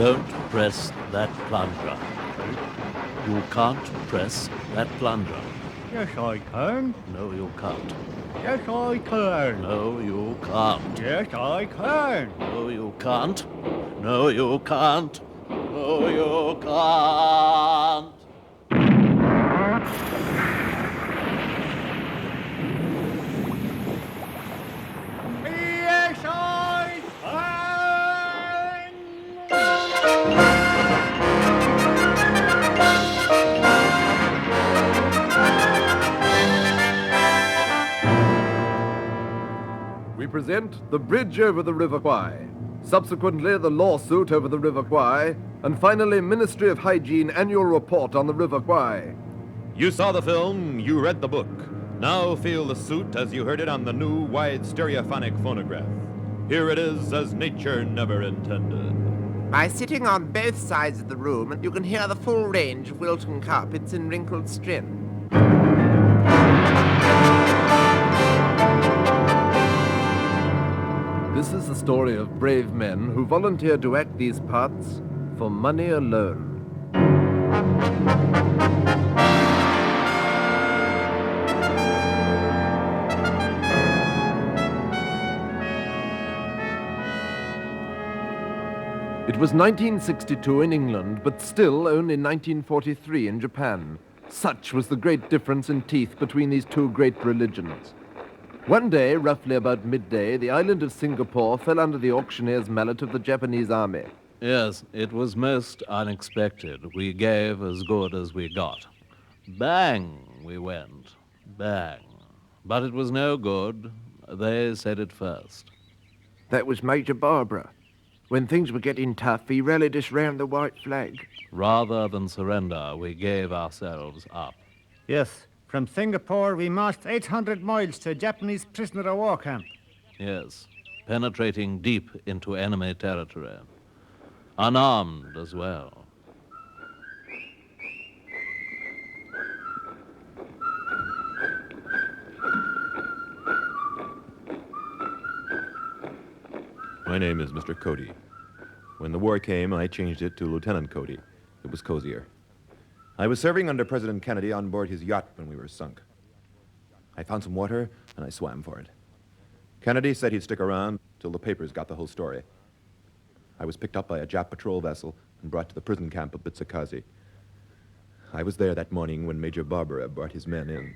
Don't press that plunger. You can't press that plunger. Yes, I can. No, you can't. Yes, I can. No, you can't. Yes, I can. No, you can't. No, you can't. No, you can't. Yes, I can. We present The Bridge over the River Kwai, subsequently the lawsuit over the River Kwai, and finally Ministry of Hygiene annual report on the River Kwai. You saw the film, you read the book. Now feel the suit as you heard it on the new wide stereophonic phonograph. Here it is as nature never intended. By sitting on both sides of the room, you can hear the full range of Wilton carpets in wrinkled string. This is the story of brave men who volunteered to act these parts for money alone. It was 1962 in England, but still only 1943 in Japan. Such was the great difference in teeth between these two great religions. One day, roughly about midday, the island of Singapore fell under the auctioneer's mallet of the Japanese army. Yes, it was most unexpected. We gave as good as we got. Bang, we went. Bang. But it was no good. They said it first. That was Major Barbara. When things were getting tough, he rallied us round the white flag. Rather than surrender, we gave ourselves up. Yes, from Singapore we marched 800 miles to a Japanese prisoner of war camp. Yes, penetrating deep into enemy territory. Unarmed as well. My name is Mr. Cody. When the war came, I changed it to Lieutenant Cody. It was cozier. I was serving under President Kennedy on board his yacht when we were sunk. I found some water, and I swam for it. Kennedy said he'd stick around till the papers got the whole story. I was picked up by a Jap patrol vessel and brought to the prison camp of Bitsakazi. I was there that morning when Major Barbara brought his men in.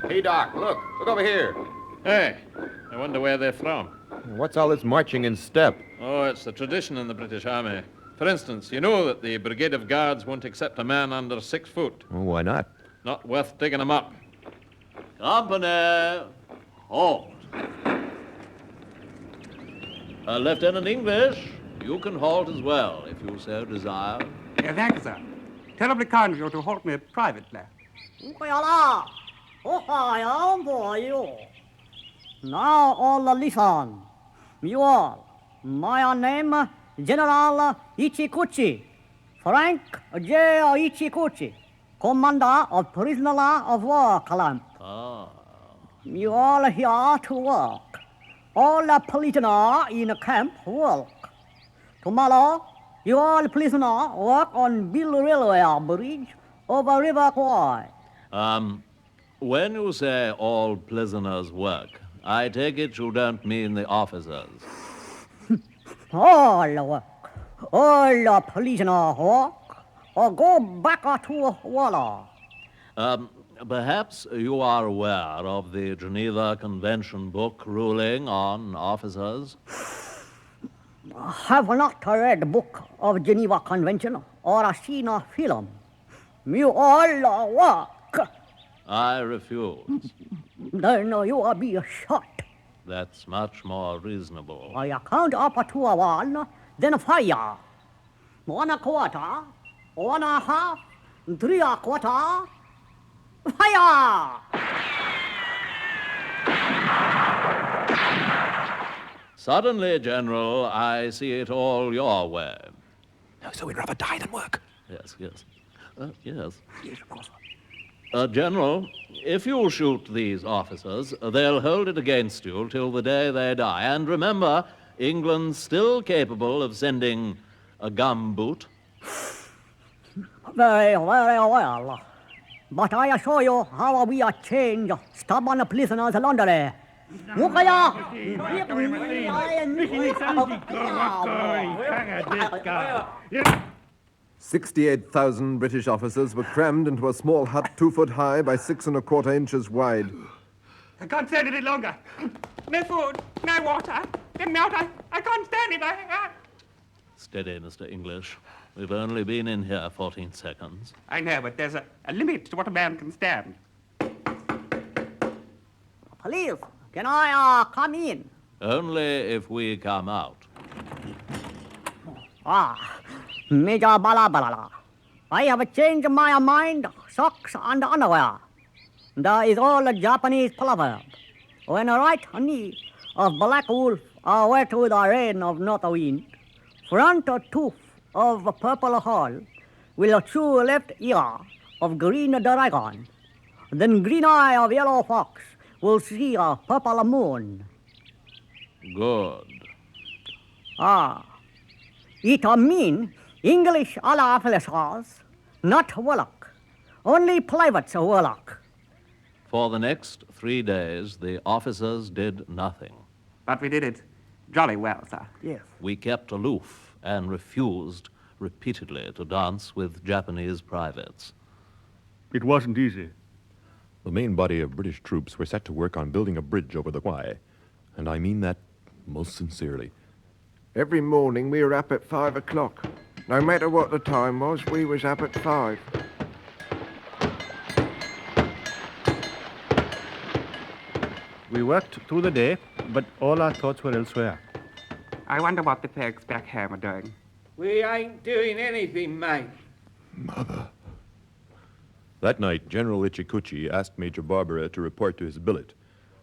Hey, Doc, look over here. Hey, I wonder where they're from. What's all this marching in step? Oh, it's the tradition in the British Army. For instance, you know that the Brigade of Guards won't accept a man under 6 foot. Oh, why not? Not worth digging him up. Company, halt. Lieutenant English, you can halt as well, if you so desire. Thank you, sir. Terribly kind of you to halt me privately. Now all listen. You all, my name General Ichikuchi, Frank J. Ichikuchi, Commander of Prisoner of War Camp. You all here to work. All the prisoners in camp work. Tomorrow, you all prisoners work on Bill Railway Bridge over River Kwai. When you say all prisoners work, I take it you don't mean the officers. All work. All the prisoners work. Or go back to water. Perhaps you are aware of the Geneva Convention book ruling on officers? I have not read the book of Geneva Convention or seen a film. You all work. I refuse. Then you will be shot. That's much more reasonable. I count up to 1, then fire. 1/4, 1/2, 3/4. Fire! Suddenly, General, I see it all your way. So we'd rather die than work. Yes, yes. Yes. Yes, of course. General, if you shoot these officers, they'll hold it against you till the day they die. And remember, England still capable of sending a gumboot? Very, very well. But I assure you how we are changed stubborn prisoners laundry. Mukaya! 68,000 British officers were crammed into a small hut 2 foot high by 6 1/4 inches wide. I can't stand it any longer. No food, no water. Get me out. I can't stand it. Steady, Mr. English. We've only been in here 14 seconds. I know, but there's a limit to what a man can stand. Please, can I come in? Only if we come out. Major Bala. I have changed my mind, socks and underwear. There is all a Japanese proverb. When a right knee of black wolf are wet to the rain of north wind, front tooth of purple hall will chew left ear of green dragon. Then green eye of yellow fox will see a purple moon. Good. It mean English all officers, not warlock. Only privates warlock. For the next 3 days, the officers did nothing. But we did it jolly well, sir. Yes. We kept aloof and refused repeatedly to dance with Japanese privates. It wasn't easy. The main body of British troops were set to work on building a bridge over the Kwai, and I mean that most sincerely. Every morning we were up at 5 o'clock. No matter what the time was, we was up at 5. We worked through the day, but all our thoughts were elsewhere. I wonder what the folks back home are doing. We ain't doing anything, mate. Mother. That night, General Ichikuchi asked Major Barbara to report to his billet,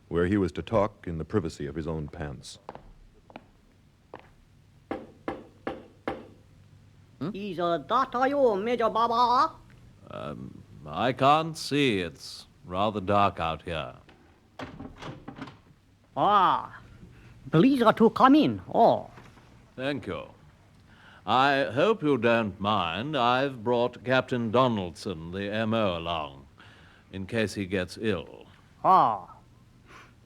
where he was to talk in the privacy of his own pants. Is that you, Major Baba? I can't see. It's rather dark out here. Please to come in. Thank you. I hope you don't mind. I've brought Captain Donaldson, the M.O., along, in case he gets ill. I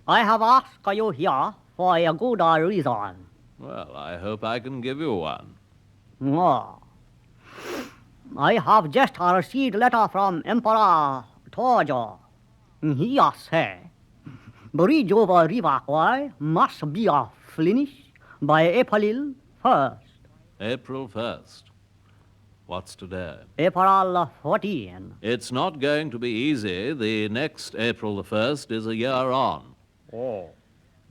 have asked you here for a good reason. Well, I hope I can give you one. I have just received a letter from Emperor Tojo. He says, bridge over River Kwai must be finished by April 1st. April 1st. What's today? April 14. It's not going to be easy. The next April the 1st is a year on.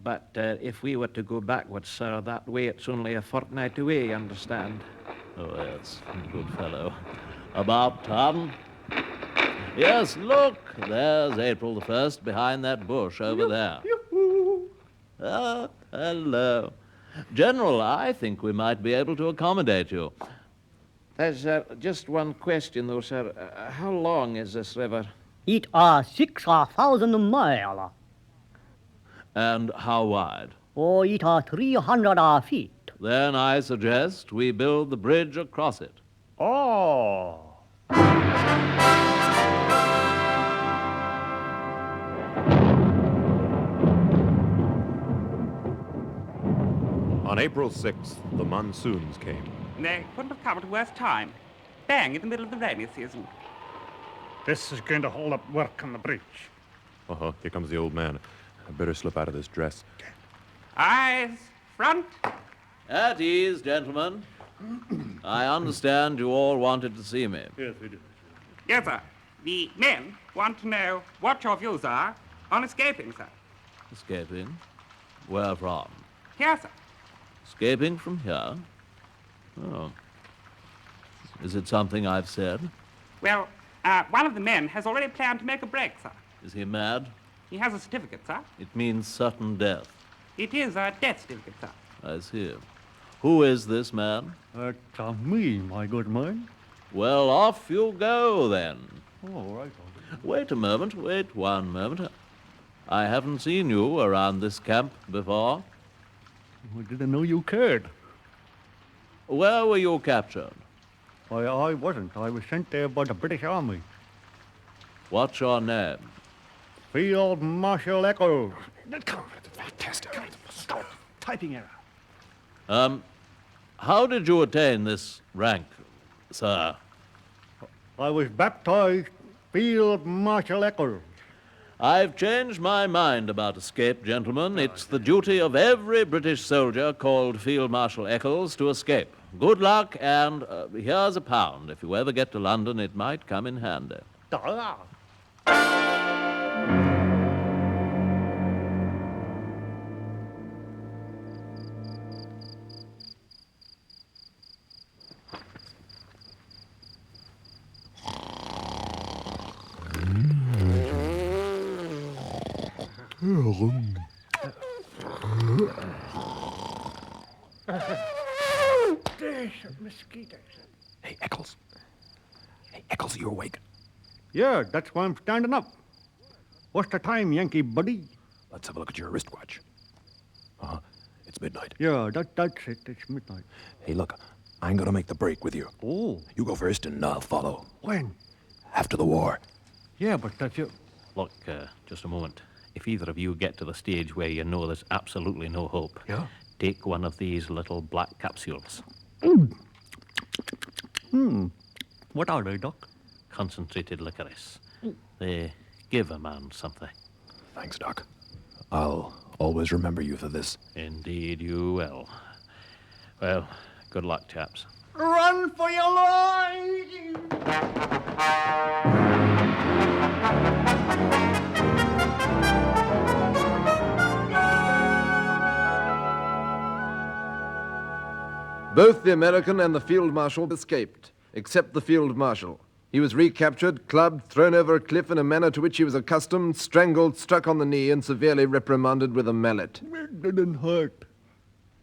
But if we were to go backwards, sir, that way it's only a fortnight away, you understand. Oh, yes, good fellow. About time. Yes, look, there's April the 1st behind that bush over there. Hello. General, I think we might be able to accommodate you. There's just one question, though, sir. How long is this river? It 6,000 miles. And how wide? It 300 feet. Then I suggest we build the bridge across it. On April 6th, the monsoons came. They couldn't have come at a worse time. Bang in the middle of the rainy season. This is going to hold up work on the bridge. Here comes the old man. I better slip out of this dress. Eyes front. At ease, gentlemen. I understand you all wanted to see me. Yes, we do. Yes, sir. The men want to know what your views are on escaping, sir. Escaping? Where from? Here, sir. Escaping from here? Oh. Is it something I've said? Well, one of the men has already planned to make a break, sir. Is he mad? He has a certificate, sir. It means certain death. It is a death certificate, sir. I see. Who is this man? Me, my good man. Well, off you go, then. All right. Wait a moment, wait one moment. I haven't seen you around this camp before. I didn't know you cared. Where were you captured? Why, I wasn't. I was sent there by the British Army. What's your name? Field Marshal Eccles. Fantastic. Stop. Typing error. How did you attain this rank, sir? I was baptized Field Marshal Eccles. I've changed my mind about escape, gentlemen. It's the duty of every British soldier called Field Marshal Eccles to escape. Good luck, and here's £1. If you ever get to London, it might come in handy. There's mosquitoes. Hey, Eccles. Hey, Eccles, you awake? Yeah, that's why I'm standing up. What's the time, Yankee buddy? Let's have a look at your wristwatch. Uh-huh. It's midnight. Yeah, that's it. It's midnight. Hey, look, I'm gonna make the break with you. Oh. You go first and I'll follow. When? After the war. Yeah, but that's it. Look, just a moment. If either of you get to the stage where you know there's absolutely no hope, Yeah? take one of these little black capsules. What are they, Doc? Concentrated licorice. They give a man something. Thanks, Doc. I'll always remember you for this. Indeed you will. Well, good luck, chaps. Run for your lives! Both the American and the field marshal escaped, except the field marshal. He was recaptured, clubbed, thrown over a cliff in a manner to which he was accustomed, strangled, struck on the knee, and severely reprimanded with a mallet. It didn't hurt.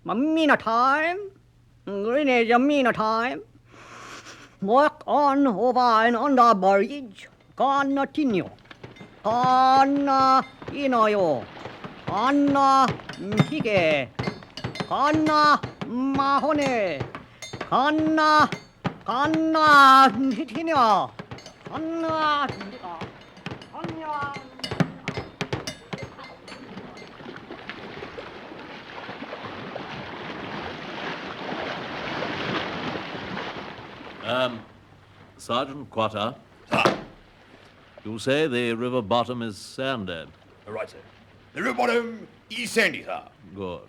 Meantime, Greenwich, meantime, work on over and under bridge, continue. Inoyo, Hige, Mahone, Tinio, Sergeant Quatter. You say the river bottom is sandy. Right, sir. The river bottom is sandy, sir. Good.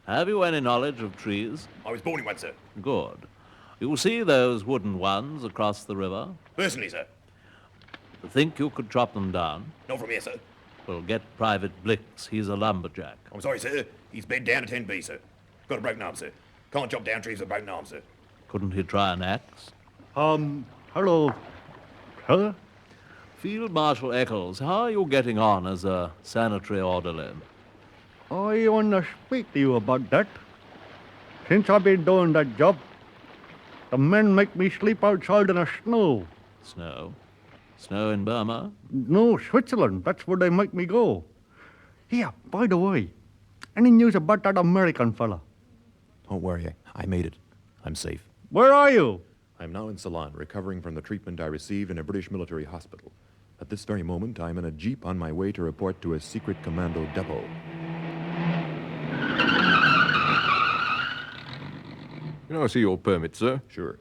Have you any knowledge of trees? I was born in one, sir. Good. You see those wooden ones across the river? Personally, sir. Think you could chop them down? Not from here, sir. Well, get Private Blix. He's a lumberjack. I'm sorry, sir. He's bed down to 10B, sir. Got a broken arm, sir. Can't chop down trees with a broken arm, sir. Couldn't he try an axe? Hello, sir? Field Marshal Eccles, how are you getting on as a sanitary orderly? I want to speak to you about that. Since I've been doing that job, the men make me sleep outside in the snow. Snow? Snow in Burma? No, Switzerland. That's where they make me go. Here, by the way, any news about that American fella? Don't worry. I made it. I'm safe. Where are you? I'm now in Ceylon, recovering from the treatment I received in a British military hospital. At this very moment, I'm in a jeep on my way to report to a secret commando depot. Can I see your permit, sir? Sure.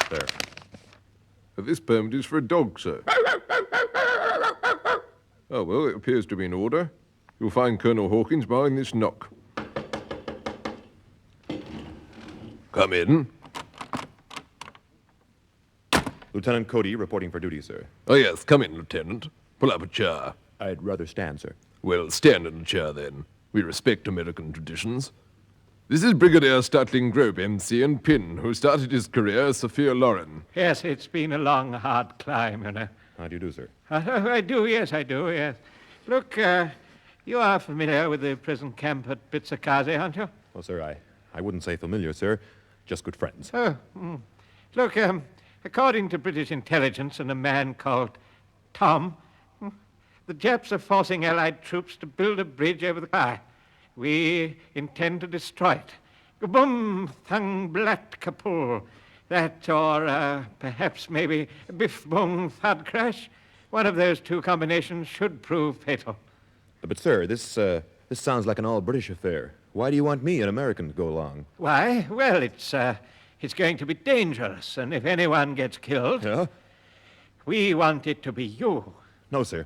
There. This permit is for a dog, sir. Oh, well, it appears to be in order. You'll find Colonel Hawkins behind this knock. Come in. Lieutenant Cody reporting for duty, sir. Oh, yes, come in, Lieutenant. Pull up a chair. I'd rather stand, sir. Well, stand in a chair, then. We respect American traditions. This is Brigadier Statling Grope, MC and Pin, who started his career as Sophia Loren. Yes, it's been a long, hard climb, you know. How do you do, sir? I do, yes. Look, you are familiar with the prison camp at Bitsakaze, aren't you? Well, sir, I wouldn't say familiar, sir. Just good friends. Look, according to British intelligence and a man called Tom, the Japs are forcing Allied troops to build a bridge over the Kwai. We intend to destroy it. Boom, thang blat kapul. That, or perhaps maybe biff boom thud crash. One of those two combinations should prove fatal. But, sir, this sounds like an all-British affair. Why do you want me, an American, to go along? Why? Well, it's going to be dangerous, and if anyone gets killed... Yeah? We want it to be you. No, sir.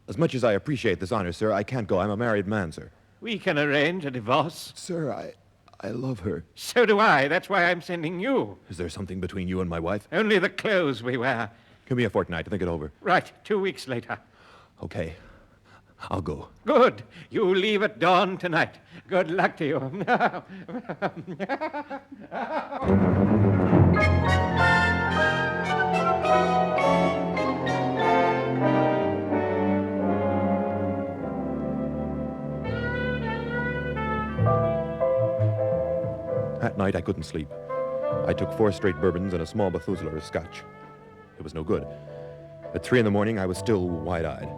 As much as I appreciate this honor, sir, I can't go. I'm a married man, sir. We can arrange a divorce. Sir, I love her. So do I. That's why I'm sending you. Is there something between you and my wife? Only the clothes we wear. Give me a fortnight to think it over. Right, 2 weeks later. Okay. I'll go. Good. You leave at dawn tonight. Good luck to you. That night, I couldn't sleep. I took 4 straight bourbons and a small Methuselah of scotch. It was no good. At 3 a.m, I was still wide-eyed.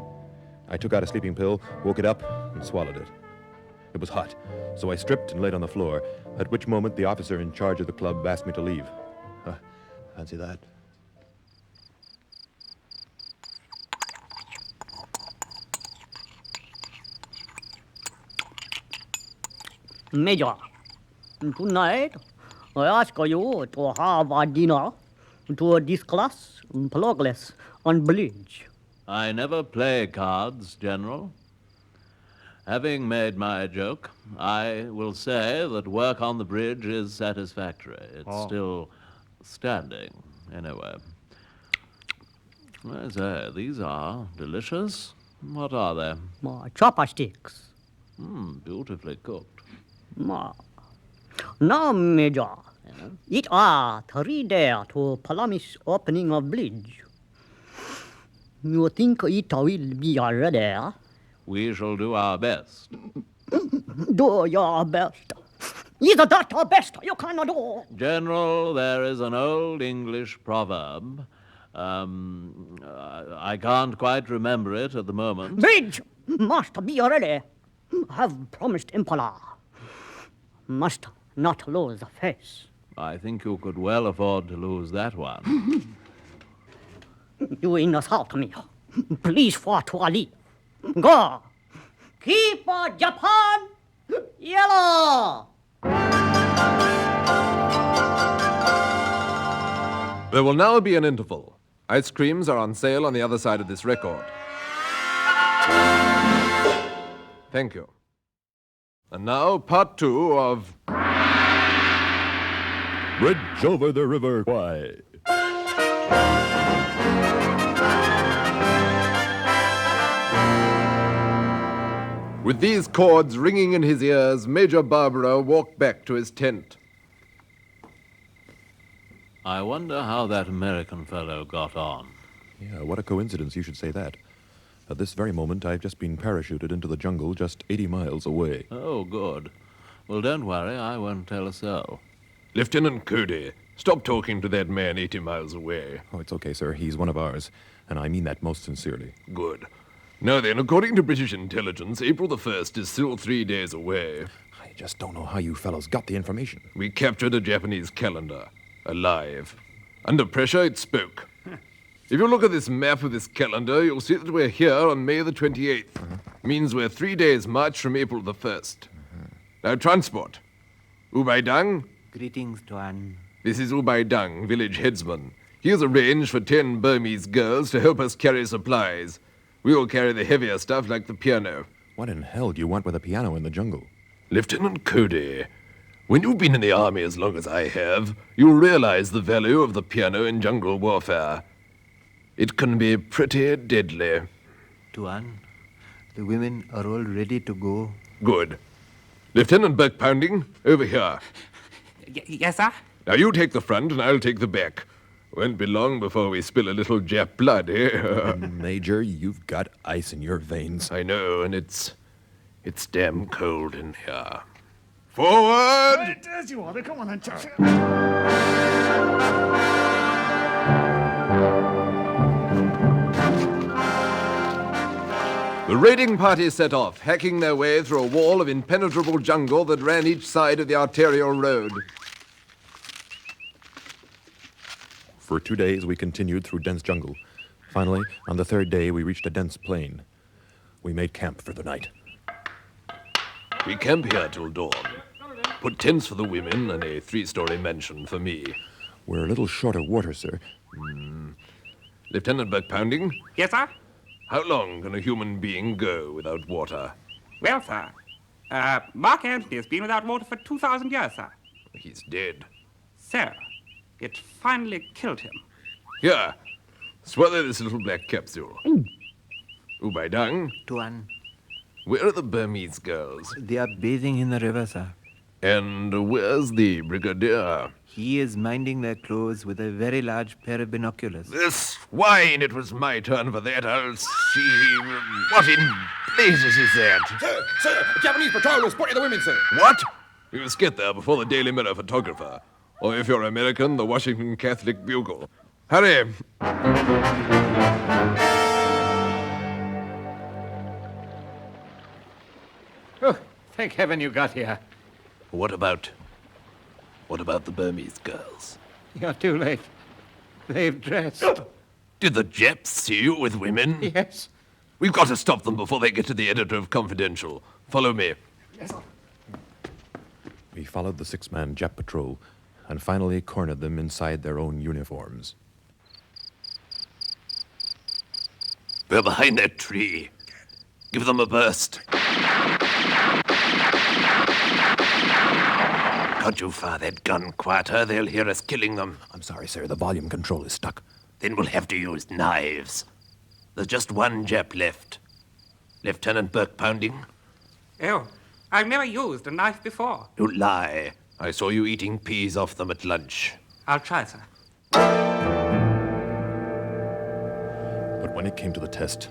I took out a sleeping pill, woke it up, and swallowed it. It was hot, so I stripped and laid on the floor, at which moment the officer in charge of the club asked me to leave. Fancy that. Major, tonight I ask you to have a dinner to discuss progress on bridge. I never play cards, General. Having made my joke, I will say that work on the bridge is satisfactory. It's still standing, anyway. I say, these are delicious. What are they? Chopsticks. Beautifully cooked. Now, Major, it are 3 days to promise opening of bridge. You think it will be ready? We shall do our best. Do your best. Is that the best you can do? General, there is an old English proverb. I can't quite remember it at the moment. Bridge must be ready. Have promised Emperor. Must not lose face. I think you could well afford to lose that one. You insult me. Please for to leave. Go. Keep Japan yellow. There will now be an interval. Ice creams are on sale on the other side of this record. Thank you. And now, part 2 of... Bridge over the River Kwai. With these chords ringing in his ears, Major Barbara walked back to his tent. I wonder how that American fellow got on. Yeah, what a coincidence you should say that. At this very moment, I've just been parachuted into the jungle just 80 miles away. Oh, good. Well, don't worry, I won't tell a soul. Lieutenant Cody, stop talking to that man 80 miles away. Oh, it's okay, sir. He's one of ours, and I mean that most sincerely. Good. Now then, according to British intelligence, April the 1st is still 3 days away. I just don't know how you fellows got the information. We captured a Japanese calendar. Alive. Under pressure, it spoke. If you look at this map of this calendar, you'll see that we're here on May the 28th. Means we're 3 days' march from April the 1st. Now, transport. Ubaidang? Greetings, Tuan. This is Ubaidang, village headsman. He has arranged for 10 Burmese girls to help us carry supplies. We will carry the heavier stuff like the piano. What in hell do you want with a piano in the jungle? Lieutenant Cody, when you've been in the army as long as I have, you'll realize the value of the piano in jungle warfare. It can be pretty deadly. Tuan, the women are all ready to go. Good. Lieutenant Buck-Pounding, over here. Yes, sir? Now you take the front and I'll take the back. Won't be long before we spill a little Jap blood, eh? Major, you've got ice in your veins. I know, and it's damn cold in here. Forward! Right, as you order. Come on and touch it. The raiding party set off, hacking their way through a wall of impenetrable jungle that ran each side of the arterial road. For 2 days, we continued through dense jungle. Finally, on the third day, we reached a dense plain. We made camp for the night. We camp here till dawn. Put tents for the women and a 3-story mansion for me. We're a little short of water, sir. Lieutenant Buck-Pounding, Yes, sir? how long can a human being go without water? Well, sir, Mark Antony has been without water for 2,000 years, sir. He's dead. Sir, it finally killed him. Here, swallow this little black capsule. Ubaidang, Tuan, where are the Burmese girls? they are bathing in the river, sir. And where's the brigadier? He is minding their clothes with a very large pair of binoculars. This swine, it was my turn for that. I'll see. What in blazes is that? Sir! Japanese patrol will spotted the women, sir! What? You must get there before the Daily Mirror photographer. Or if you're American, the Washington Catholic Bugle. Hurry! Oh, thank heaven you got here. What about the Burmese girls? You're too late. They've dressed. Did the Japs see you with women? Yes. We've got to stop them before they get to the editor of Confidential. Follow me. Yes. We followed the 6-man Jap patrol and finally cornered them inside their own uniforms. They're behind that tree. Give them a burst. Can't you fire that gun quieter? They'll hear us killing them. I'm sorry, sir. The volume control is stuck. Then we'll have to use knives. There's just one Jap left. Lieutenant Buck-Pounding? Oh, I've never used a knife before. You lie. I saw you eating peas off them at lunch. I'll try, sir. But when it came to the test,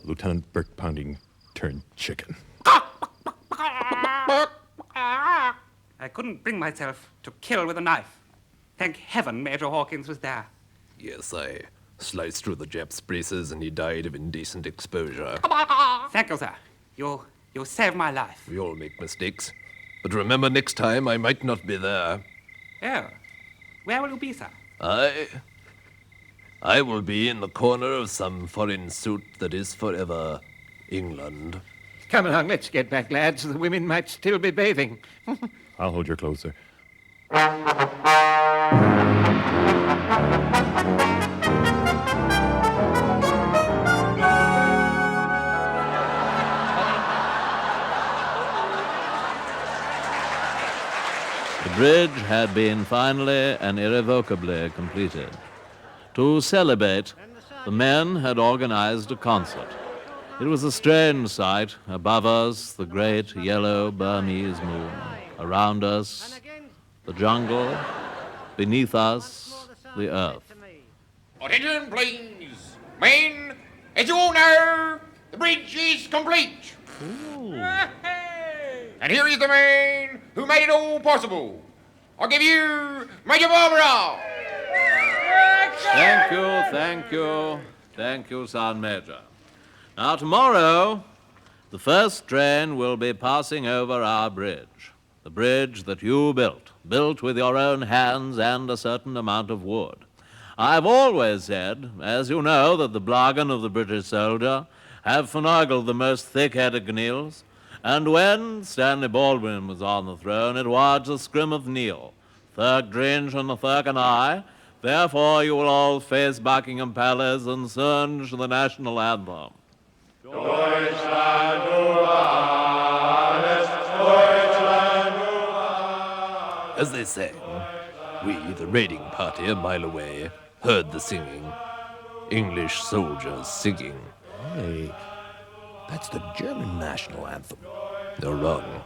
Lieutenant Buck-Pounding turned chicken. I couldn't bring myself to kill with a knife. Thank heaven Major Hawkins was there. Yes, I sliced through the Jap's braces and he died of indecent exposure. Thank you, sir. You saved my life. We all make mistakes. But remember, next time I might not be there. Oh, where will you be, sir? I will be in the corner of some foreign suit that is forever England. Come along, let's get back, lads. The women might still be bathing. I'll hold your clothes, sir. The bridge had been finally and irrevocably completed. To celebrate, the men had organized a concert. It was a strange sight. Above us, the great yellow Burmese moon. Around us, the jungle. Beneath us, the earth. Attention, please. Men, as you all know, the bridge is complete. And here is the man who made it all possible. I'll give you Major Barbara. Thank you, thank you, thank you, Sergeant Major. Now, tomorrow, the first train will be passing over our bridge. The bridge that you built with your own hands and a certain amount of wood. I've always said, as you know, that the Blagan of the British soldier have finagled the most thick-headed Gneils, and when Stanley Baldwin was on the throne, it was the scrim of Neil, Thirk Drinch and the Thirk and I. Therefore, you will all face Buckingham Palace and surge the national anthem. Deutschland über alles, Deutschland über. As they sang, we, the raiding party a mile away, heard the singing. English soldiers singing. Hey, that's the German national anthem. You're wrong.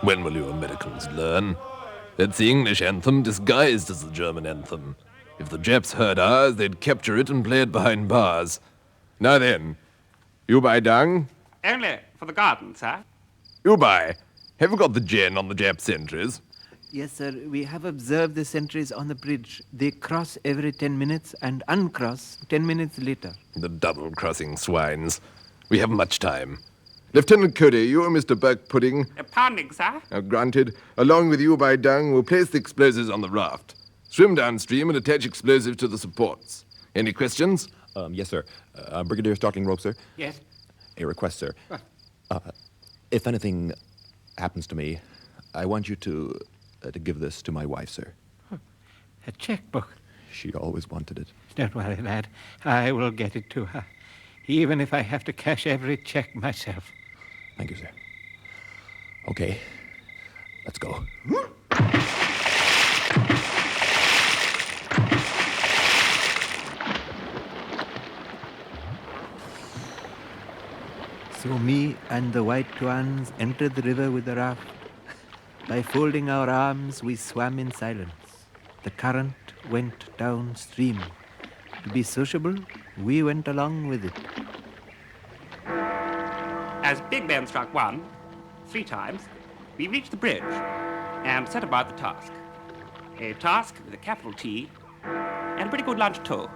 When will you Americans learn? That's the English anthem disguised as the German anthem. If the Japs heard ours, they'd capture it and play it behind bars. Now then, Ubaidang? Only for the garden, sir. Ubai, have you got the gen on the Jap sentries? Yes, sir. We have observed the sentries on the bridge. They cross every 10 minutes and uncross 10 minutes later. The double-crossing swines. We haven't much time. Lieutenant Cody, you and Mr. Burke Pudding, Pounding, sir. granted, along with you by Dung, will place the explosives on the raft. Swim downstream and attach explosives to the supports. Any questions? Yes, sir. Brigadier Stalking Rope, sir. Yes. A request, sir. What? If anything happens to me, I want you to give this to my wife, sir. A checkbook. She always wanted it. Don't worry, lad. I will get it to her, even if I have to cash every check myself. Thank you, sir. Okay, let's go. So me and the white ones entered the river with the raft. By folding our arms, we swam in silence. The current went downstream. To be sociable, we went along with it. As Big Ben struck 1, 3 times, we reached the bridge and set about the task. A task with a capital T and a pretty good lunch too.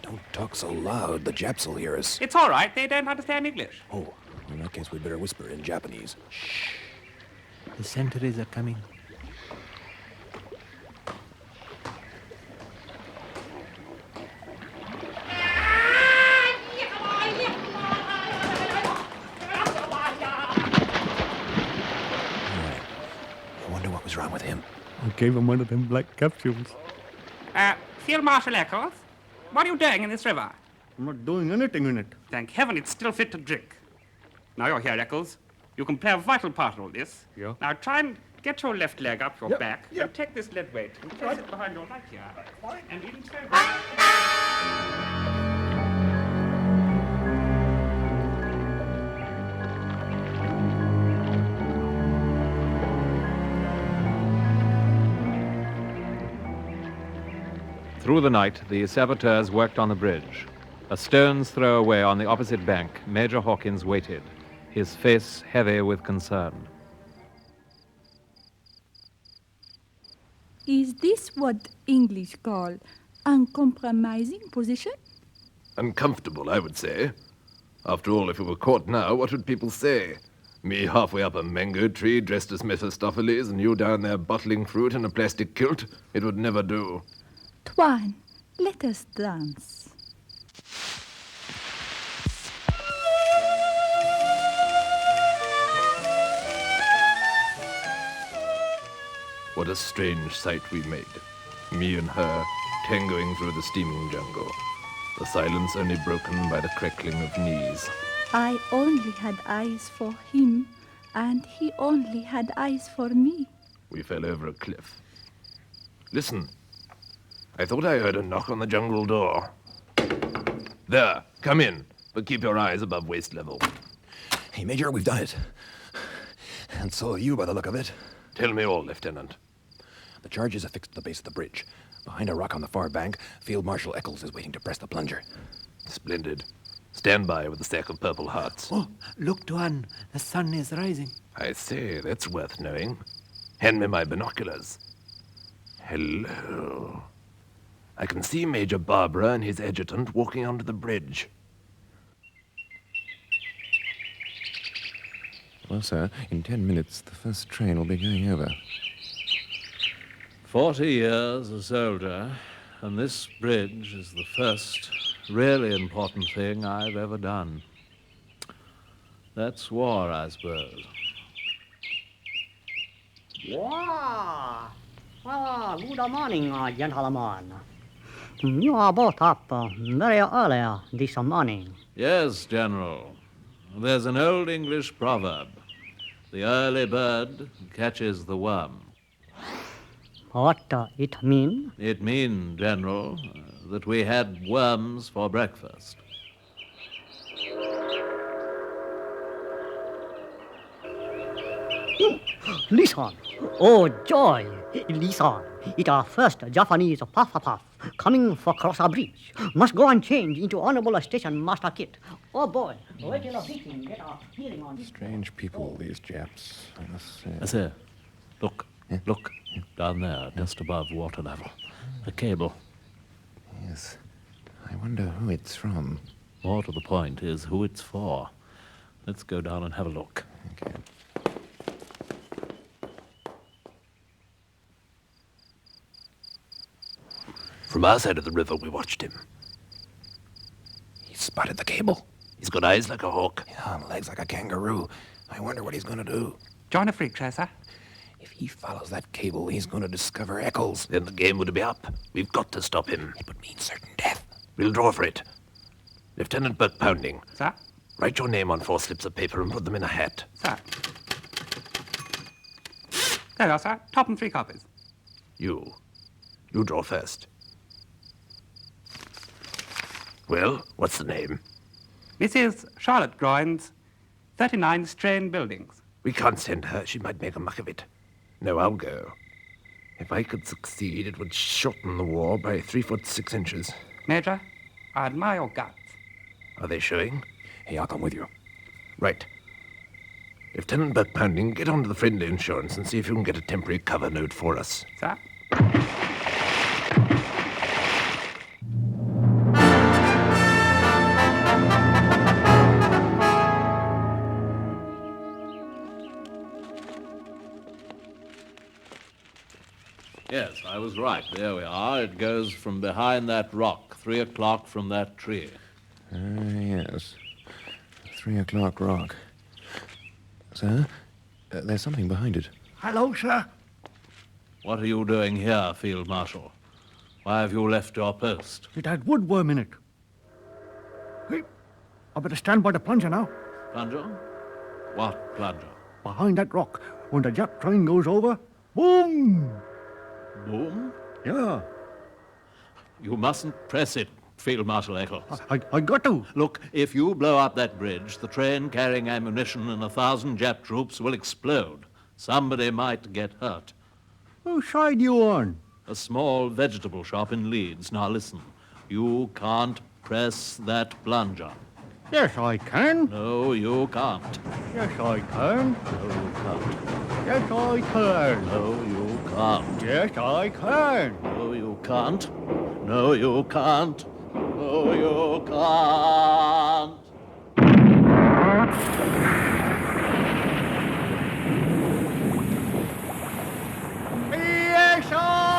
Don't talk so loud. The Japs will hear us. It's all right. They don't understand English. Oh, in that case, we better whisper in Japanese. Shh. The sentries are coming. I wonder what was wrong with him. I gave him one of them black capsules. Field Marshal Eccles, what are you doing in this river? I'm not doing anything in it. Thank heaven it's still fit to drink. Now you're here, Eccles. You can play a vital part in all this. Yeah. Now try and get your left leg up your back and take this lead weight and place it behind your right ear. And even so. Through the night, the saboteurs worked on the bridge. A stone's throw away on the opposite bank, Major Hawkins waited, his face heavy with concern. Is this what English call uncompromising position? Uncomfortable, I would say. After all, if we were caught now, what would people say? Me halfway up a mango tree dressed as Mephistopheles and you down there bottling fruit in a plastic kilt? It would never do. Twan, let us dance. What a strange sight we made. Me and her, tangoing through the steaming jungle. The silence only broken by the crackling of knees. I only had eyes for him, and he only had eyes for me. We fell over a cliff. Listen. I thought I heard a knock on the jungle door. There, come in, but keep your eyes above waist level. Hey, Major, we've done it. And so are you, by the look of it. Tell me all, Lieutenant. The charge is affixed to the base of the bridge. Behind a rock on the far bank, Field Marshal Eccles is waiting to press the plunger. Splendid. Stand by with a stack of purple hearts. Oh, look, Tuan. The sun is rising. I say, that's worth knowing. Hand me my binoculars. Hello. I can see Major Barbara and his adjutant walking onto the bridge. Well, sir, in 10 minutes, the first train will be going over. 40 years a soldier, and this bridge is the first really important thing I've ever done. That's war, I suppose. Wow. Well, good morning, gentlemen. You are both up very early this morning. Yes, General. There's an old English proverb. The early bird catches the worm. What it mean? It means, General, that we had worms for breakfast. Listen. Oh, joy. Listen. It's our first Japanese puff coming for cross our bridge. Must go and change into honorable station master kit. Oh, boy. Wait till a beating get our hearing on this. Strange people, these Japs. I must say. I say, look, look, down there, just above water level. A cable. Yes. I wonder who it's from. More to the point is who it's for. Let's go down and have a look. Okay. From our side of the river, we watched him. He spotted the cable. He's got eyes like a hawk. Yeah, and legs like a kangaroo. I wonder what he's going to do. Join a freak show, sir. If he follows that cable, he's going to discover Eccles. Then the game would be up. We've got to stop him. It would mean certain death. We'll draw for it. Lieutenant Buck Pounding. Sir? Write your name on 4 slips of paper and put them in a hat. Sir. There you are, sir. Top and 3 copies. You draw first. Well, what's the name? Mrs. Charlotte Groins, 39 Strain Buildings. We can't send her. She might make a muck of it. No, I'll go. If I could succeed, it would shorten the war by 3 foot 6 inches. Major, I admire your guts. Are they showing? Hey, I'll come with you. Right. Lieutenant Buck Pounding, get onto the friendly insurance and see if you can get a temporary cover note for us. Sir? Yes, I was right. There we are. It goes from behind that rock, 3 o'clock from that tree. Yes. 3 o'clock rock. Sir, there's something behind it. Hello, sir. What are you doing here, Field Marshal? Why have you left your post? It had woodworm in it. Hey, I better stand by the plunger now. Plunger? What plunger? Behind that rock. When the Jap train goes over, boom! Boom? Yeah. You mustn't press it, Field Marshal Eccles. I got to. Look, if you blow up that bridge, the train carrying ammunition and 1,000 Jap troops will explode. Somebody might get hurt. Whose side you on? A small vegetable shop in Leeds. Now listen, you can't press that plunger. Yes, I can. No, you can't. Yes, I can. No, you can't. Yes, I can. No, you can't. Yes, I can. No, you can't. No, you can't. No, you can't. Yes, I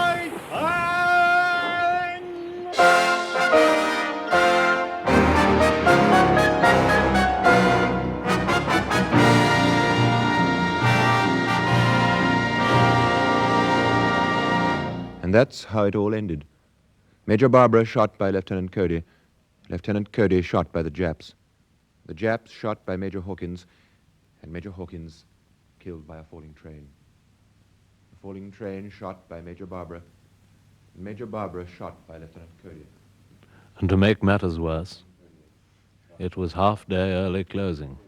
And that's how it all ended. Major Barbara shot by Lieutenant Cody. Lieutenant Cody shot by the Japs. The Japs shot by Major Hawkins, and Major Hawkins killed by a falling train. The falling train shot by Major Barbara, and Major Barbara shot by Lieutenant Cody. And to make matters worse, it was half-day early closing.